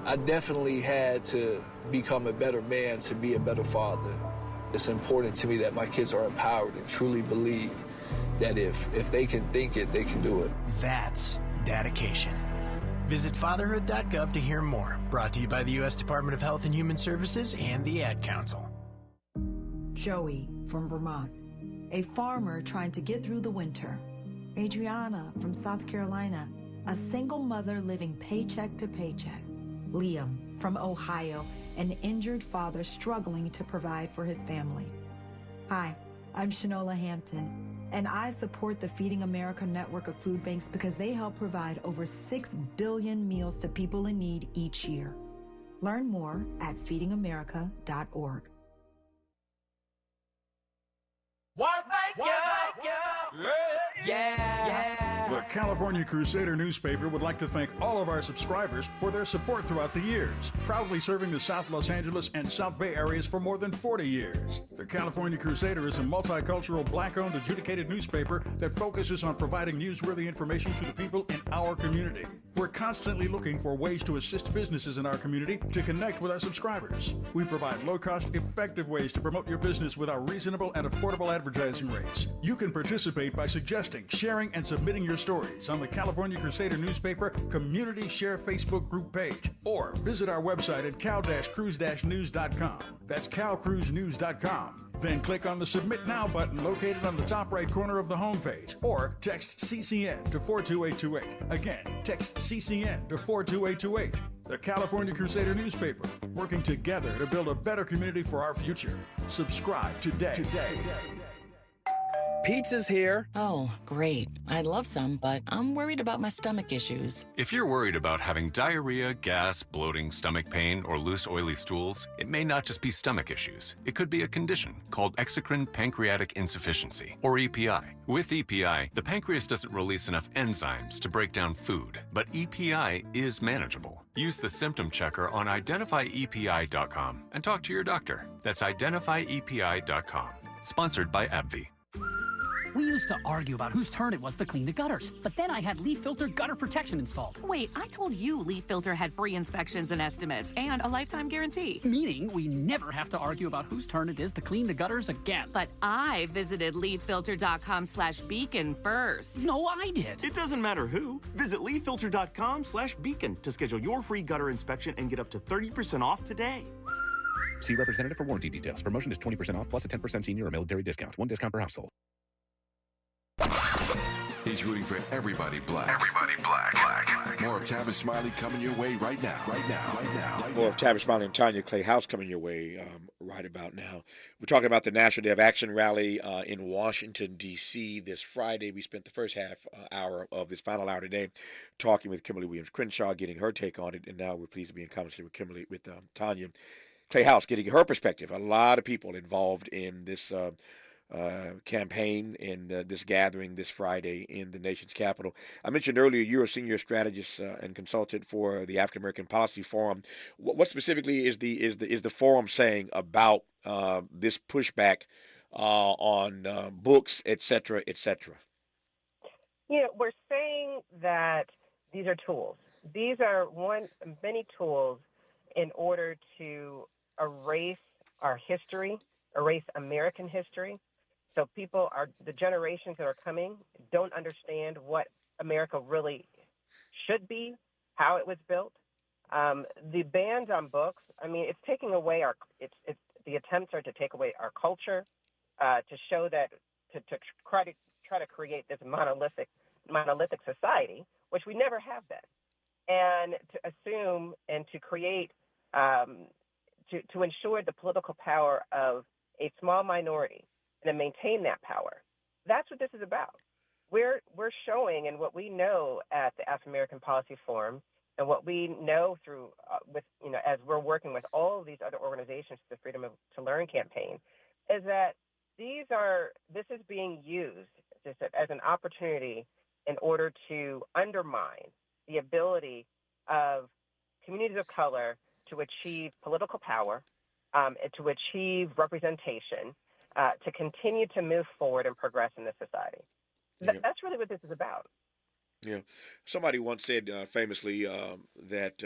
I definitely had to become a better man to be a better father. It's important to me that my kids are empowered and truly believe that if they can think it, they can do it. That's dedication. Visit fatherhood.gov to hear more. Brought to you by the U.S. Department of Health and Human Services and the Ad Council. Joey from Vermont, a farmer trying to get through the winter. Adriana from South Carolina, a single mother living paycheck to paycheck. Liam, from Ohio, an injured father struggling to provide for his family. Hi, I'm Shanola Hampton, and I support the Feeding America network of food banks because they help provide over 6 billion meals to people in need each year. Learn more at feedingamerica.org. The California Crusader newspaper would like to thank all of our subscribers for their support throughout the years, proudly serving the South Los Angeles and South Bay areas for more than 40 years. The California Crusader is a multicultural, black-owned, adjudicated newspaper that focuses on providing newsworthy information to the people in our community. We're constantly looking for ways to assist businesses in our community to connect with our subscribers. We provide low-cost, effective ways to promote your business with our reasonable and affordable advertising rates. You can participate by suggesting, sharing, and submitting your stories on the California Crusader newspaper Community Share Facebook group page, or visit our website at cal-cruise-news.com. That's calcruisenews.com. Then click on the Submit Now button located on the top right corner of the homepage, or text CCN to 42828. Again, text CCN to 42828. The California Crusader newspaper, working together to build a better community for our future. Subscribe today. Pizza's here. Oh, great. I'd love some, but I'm worried about my stomach issues. If you're worried about having diarrhea, gas, bloating, stomach pain, or loose, oily stools, it may not just be stomach issues. It could be a condition called exocrine pancreatic insufficiency, or EPI. With EPI, the pancreas doesn't release enough enzymes to break down food, but EPI is manageable. Use the symptom checker on identifyepi.com and talk to your doctor. That's identifyepi.com. Sponsored by AbbVie. We used to argue about whose turn it was to clean the gutters, but then I had Leaf Filter gutter protection installed. Wait, I told you Leaf Filter had free inspections and estimates and a lifetime guarantee. Meaning we never have to argue about whose turn it is to clean the gutters again. But I visited leaffilter.com/beacon first. No, I did. It doesn't matter who. Visit leaffilter.com/beacon to schedule your free gutter inspection and get up to 30% off today. See representative for warranty details. Promotion is 20% off plus a 10% senior or military discount. One discount per household. He's rooting for everybody black. Everybody black. More of Tavis Smiley coming your way right now. More of Tavis Smiley and Tanya Clay House coming your way right about now. We're talking about the National Day of Action rally in Washington, D.C. this Friday. We spent the first half hour of this final hour today talking with Kimberlé Williams Crenshaw, getting her take on it, and now we're pleased to be in conversation with Tanya Clay House, getting her perspective. A lot of people involved in this campaign and this gathering this Friday in the nation's capital. I mentioned earlier you're a senior strategist and consultant for the African American Policy Forum. What specifically is the forum saying about this pushback on books, et cetera, et cetera? We're saying that these are tools. These are one of many tools in order to erase our history, erase American history. So the generations that are coming don't understand what America really should be, how it was built. The bans on books, it's taking away the attempts are to take away our culture, to show that, to try to create this monolithic society, which we never have been, and to assume and to create, to ensure the political power of a small minority and to maintain that power. That's what this is about. We're showing, and what we know at the African American Policy Forum, and what we know through as we're working with all of these other organizations, the Freedom to Learn campaign, is that this is being used just as an opportunity in order to undermine the ability of communities of color to achieve political power, and to achieve representation, to continue to move forward and progress in this society. That's really what this is about. Yeah, somebody once said famously that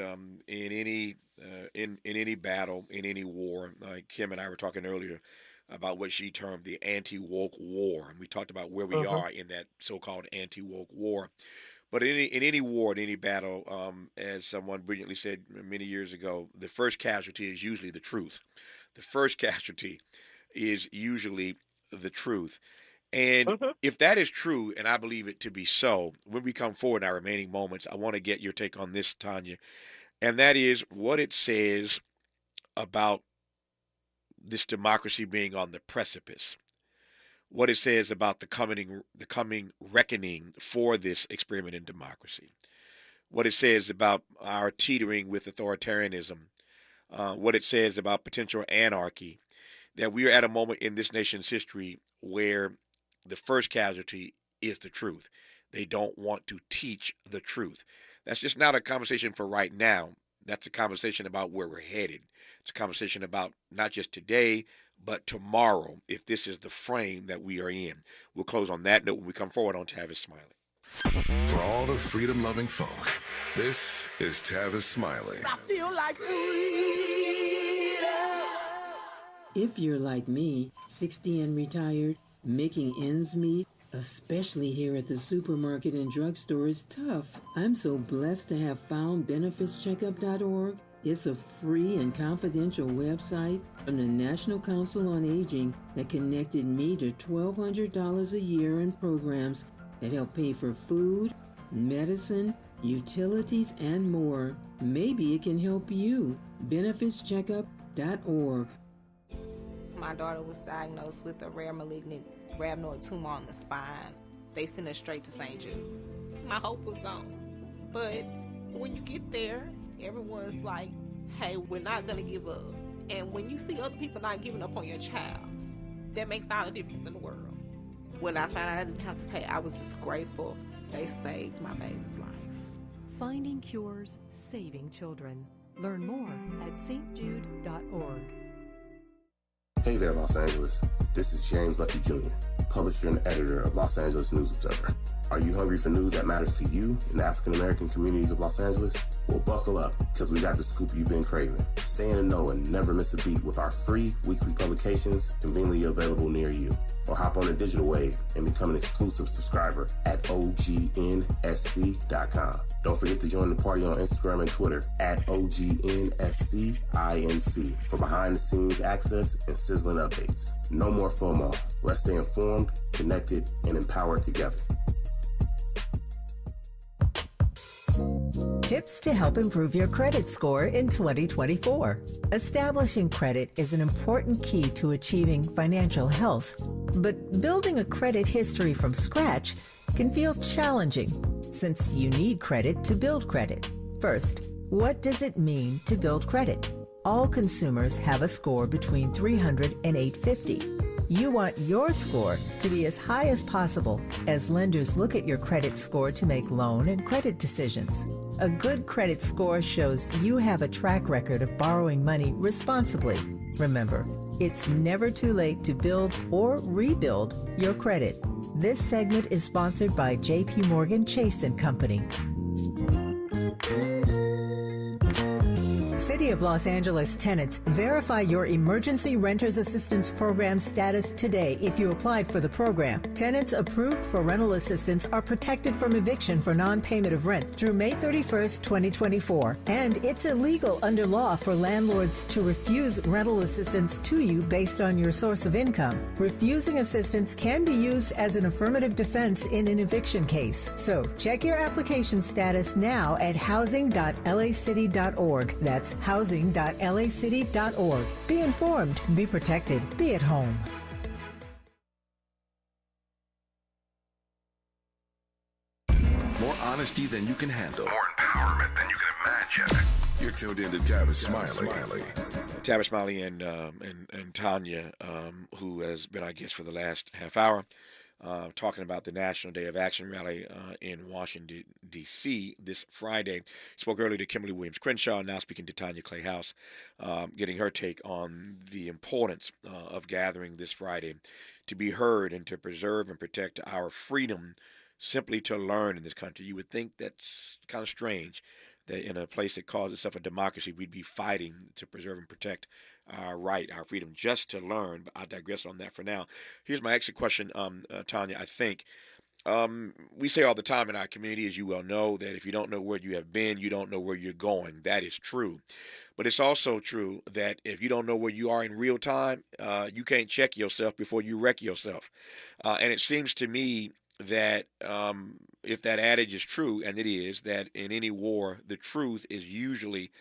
in any battle, in any war, Kim and I were talking earlier about what she termed the anti-woke war, and we talked about where we are in that so-called anti-woke war. But in any war, in any battle, as someone brilliantly said many years ago, the first casualty is usually the truth. The first casualty is usually the truth. And if that is true, and I believe it to be so, when we come forward in our remaining moments, I want to get your take on this, Tanya, and that is what it says about this democracy being on the precipice. What it says about the coming reckoning for this experiment in democracy. What it says about our teetering with authoritarianism. What it says about potential anarchy. That we are at a moment in this nation's history where the first casualty is the truth. They don't want to teach the truth. That's just not a conversation for right now. That's a conversation about where we're headed. It's a conversation about not just today, but tomorrow, if this is the frame that we are in. We'll close on that note when we come forward on Tavis Smiley. For all the freedom-loving folk, this is Tavis Smiley. I feel like If you're like me, 60 and retired, making ends meet, especially here at the supermarket and drugstore, is tough. I'm so blessed to have found benefitscheckup.org. It's a free and confidential website from the National Council on Aging that connected me to $1,200 a year in programs that help pay for food, medicine, utilities, and more. Maybe it can help you. benefitscheckup.org. My daughter was diagnosed with a rare malignant rhabdoid tumor on the spine. They sent her straight to St. Jude. My hope was gone. But when you get there, everyone's like, hey, we're not going to give up. And when you see other people not giving up on your child, that makes all the difference in the world. When I found out I didn't have to pay, I was just grateful. They saved my baby's life. Finding cures, saving children. Learn more at stjude.org. Hey there, Los Angeles. This is James Lucky Jr., publisher and editor of Los Angeles News Observer. Are you hungry for news that matters to you in the African-American communities of Los Angeles? Well, buckle up, because we got the scoop you've been craving. Stay in the know and never miss a beat with our free weekly publications conveniently available near you. Or hop on the digital wave and become an exclusive subscriber at OGNSC.com. Don't forget to join the party on Instagram and Twitter at OGNSCINC for behind-the-scenes access and sizzling updates. No more FOMO. Let's stay informed, connected, and empowered together. Tips to help improve your credit score in 2024. Establishing credit is an important key to achieving financial health, but building a credit history from scratch can feel challenging since you need credit to build credit. First, what does it mean to build credit? All consumers have a score between 300 and 850. You want your score to be as high as possible as lenders look at your credit score to make loan and credit decisions. A good credit score shows you have a track record of borrowing money responsibly. Remember, it's never too late to build or rebuild your credit. This segment is sponsored by J.P. Morgan Chase & Company. City of Los Angeles tenants, verify your Emergency Renters Assistance Program status today if you applied for the program. Tenants approved for rental assistance are protected from eviction for non-payment of rent through May 31st, 2024. And it's illegal under law for landlords to refuse rental assistance to you based on your source of income. Refusing assistance can be used as an affirmative defense in an eviction case. So check your application status now at housing.lacity.org. That's housing.lacity.org. Be informed, be protected, be at home. More honesty than you can handle. More empowerment than you can imagine. You're tuned in to Tavis Smiley. Tavis Smiley and Tanya, who has been our guest for the last half hour, talking about the National Day of Action rally in Washington, D.C. this Friday. Spoke earlier to Kimberlé Crenshaw, now speaking to Tanya Clay House, getting her take on the importance of gathering this Friday to be heard and to preserve and protect our freedom simply to learn in this country. You would think that's kind of strange that in a place that calls itself a democracy, we'd be fighting to preserve and protect our right, our freedom, just to learn. But I digress on that for now. Here's my exit question, Tanya. I think we say all the time in our community, as you well know, that if you don't know where you have been, you don't know where you're going. That is true. But it's also true that if you don't know where you are in real time, you can't check yourself before you wreck yourself. And it seems to me that if that adage is true, and it is, that in any war, the truth is usually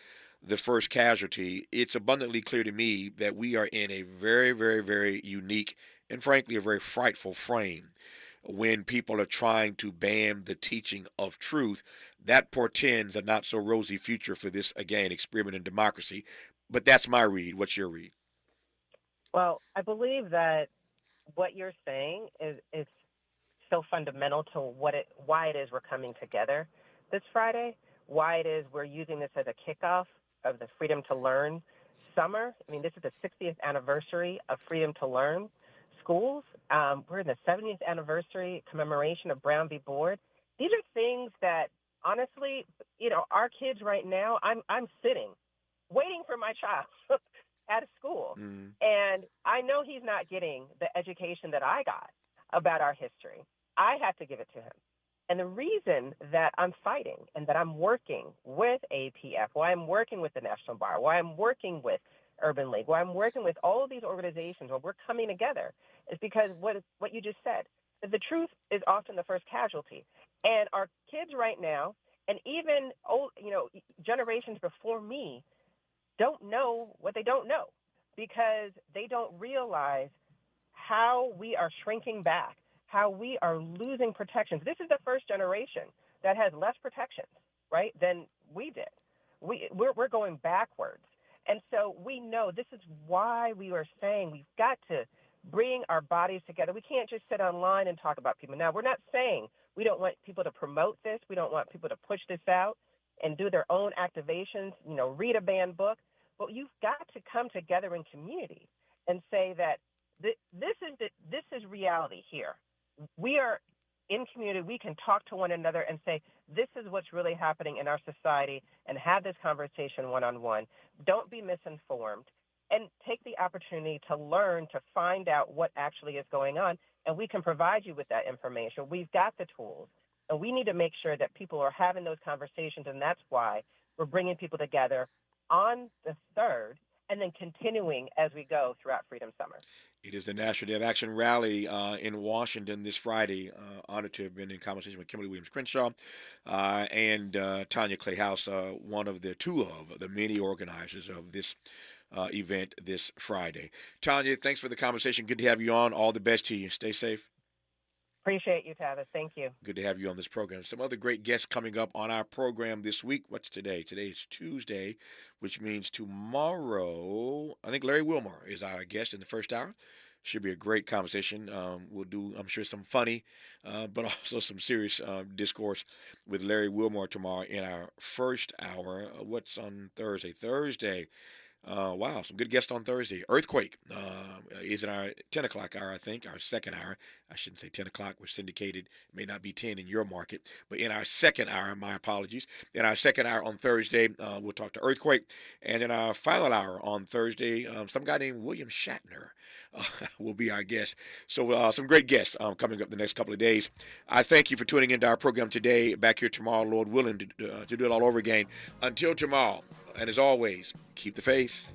the first casualty, it's abundantly clear to me that we are in a very, very, very unique and frankly a very frightful frame when people are trying to ban the teaching of truth. That portends a not so rosy future for this, again, experiment in democracy. But that's my read. What's your read? Well, I believe that what you're saying is so fundamental to why it is we're coming together this Friday, why it is we're using this as a kickoff of the Freedom to Learn summer. I mean, this is the 60th anniversary of Freedom to Learn schools. We're in the 70th anniversary commemoration of Brown v. Board. These are things that, honestly, our kids right now, I'm sitting, waiting for my child at a school. And I know he's not getting the education that I got about our history. I have to give it to him. And the reason that I'm fighting and that I'm working with APF, why I'm working with the National Bar, why I'm working with Urban League, why I'm working with all of these organizations, where we're coming together, is because what you just said, the truth is often the first casualty. And our kids right now, and even old, generations before me, don't know what they don't know, because they don't realize how we are shrinking back, how we are losing protections. This is the first generation that has less protections, right, than we did. We're going backwards. And so we know this is why we are saying we've got to bring our bodies together. We can't just sit online and talk about people. Now, we're not saying we don't want people to promote this. We don't want people to push this out and do their own activations, read a banned book. But you've got to come together in community and say that this is reality here. We are in community. We can talk to one another and say, this is what's really happening in our society, and have this conversation one-on-one. Don't be misinformed, and take the opportunity to learn, to find out what actually is going on, and we can provide you with that information. We've got the tools, and we need to make sure that people are having those conversations, and that's why we're bringing people together on the 3rd and then continuing as we go throughout Freedom Summer. It is the National Day of Action rally in Washington this Friday. Honored to have been in conversation with Kimberlé Crenshaw and Tanya Clay House, one of the two of the many organizers of this event this Friday. Tanya, thanks for the conversation. Good to have you on. All the best to you. Stay safe. Appreciate you, Tavis. Thank you. Good to have you on this program. Some other great guests coming up on our program this week. What's today? Today is Tuesday, which means tomorrow, I think Larry Wilmore is our guest in the first hour. Should be a great conversation. We'll do, I'm sure, some funny, but also some serious discourse with Larry Wilmore tomorrow in our first hour. What's on Thursday? Wow, some good guests on Thursday. Earthquake is in our 10 o'clock hour, I think, our second hour. I shouldn't say 10 o'clock. We're syndicated. It may not be 10 in your market. But in our second hour, my apologies, in our second hour on Thursday, we'll talk to Earthquake. And in our final hour on Thursday, some guy named William Shatner will be our guest. So some great guests coming up the next couple of days. I thank you for tuning into our program today. Back here tomorrow, Lord willing, to do it all over again. Until tomorrow. And as always, keep the faith.